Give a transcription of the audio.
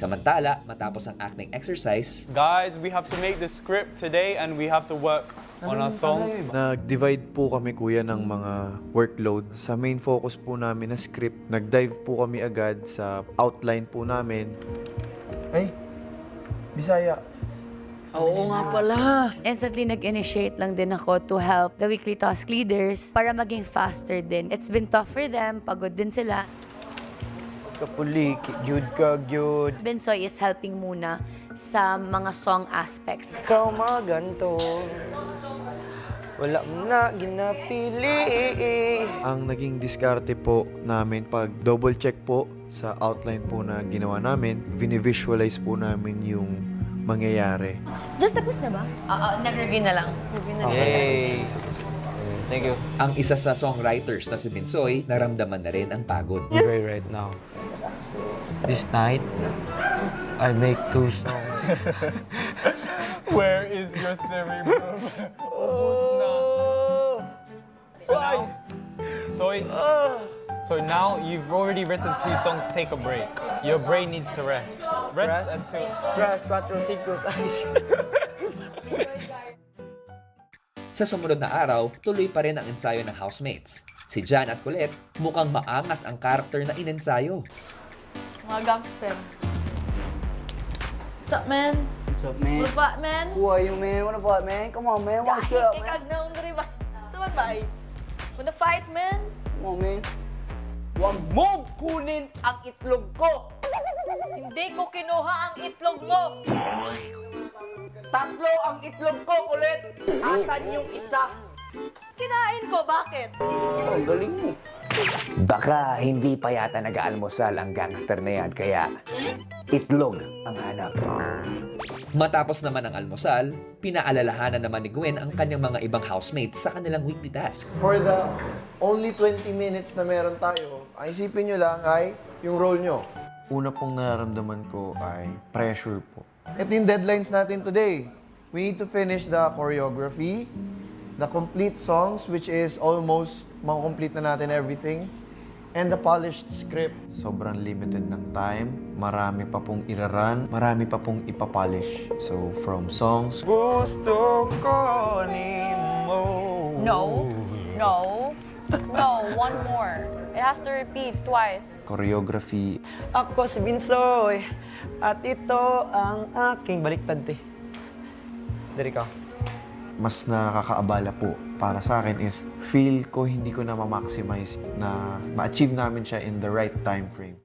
Samantala, matapos ang acting exercise, Guys, we have to make the script today and we have to work on our song. Nag-divide po kami, kuya, ng mga workload. Sa main focus po namin na script, nag-dive po kami agad sa outline po namin. Ay, Bisaya. Oo nga pala. Instantly nag-initiate lang din ako to help the weekly task leaders para maging faster din. It's been tough for them, pagod din sila. Kapuli, gyud ka, gyud. Bensoy is helping muna sa mga song aspects. Ikaw maganto. Wala mo na ginapili. Ang naging diskarte po namin, pag double check po sa outline po na ginawa namin, visualize po namin yung mangyayari. Just tapos na ba? Oo, nag-review na lang. Review na lang. Yay! Thank you. ang isa sa songwriters na si Bensoy, naramdaman na rin ang pagod. Right now. This night, I make 2 songs. Where is your cerebrum? Ubus na. So now you've already written 2 songs, take a break. Your brain needs to rest. Rest until... Press 4, 5, 6. Sa sumunod na araw, tuloy pa rin ang ensayo ng housemates. Si Jan at Colette, mukhang maangas ang karakter na inensayo. Mga gangster. What's up, man? What's up, man? What's up, man? Who are you, man? What about, man? Come on, man. What's Kahit up, man? ikag na undri ba? Suman ba ay? Wanna fight, man? Come on, man. Huwag mong kunin ang itlog ko! Hindi ko kinuha ang itlog mo! Tatlo ang itlog ko, kulit! Asan yung isa? Kinain ko, bakit? Ang galing mo. Baka hindi pa yata nag-aalmusal ang gangster na yan, kaya itlog ang hanap. Matapos naman ang almusal, pinaalalahanan naman ni Gwen ang kanyang mga ibang housemates sa kanilang weekly task. For the only 20 minutes na meron tayo, ang isipin nyo lang ay yung role nyo. Una pong nararamdaman ko ay pressure po. Ito yung deadlines natin today. We need to finish the choreography, the complete songs, which is almost makukomplete na natin everything, and the polished script. Sobrang limited ng time, marami pa pong iraran, marami pa pong ipapolish. So, from songs, Gusto ko ni mo. No. One more. It has to repeat twice. choreography, Ako si Binsoy, at ito ang aking baliktad, te. Dari ka. mas nakakaabala po para sa akin is feel ko hindi ko na ma-maximize na ma-achieve namin siya in the right time frame.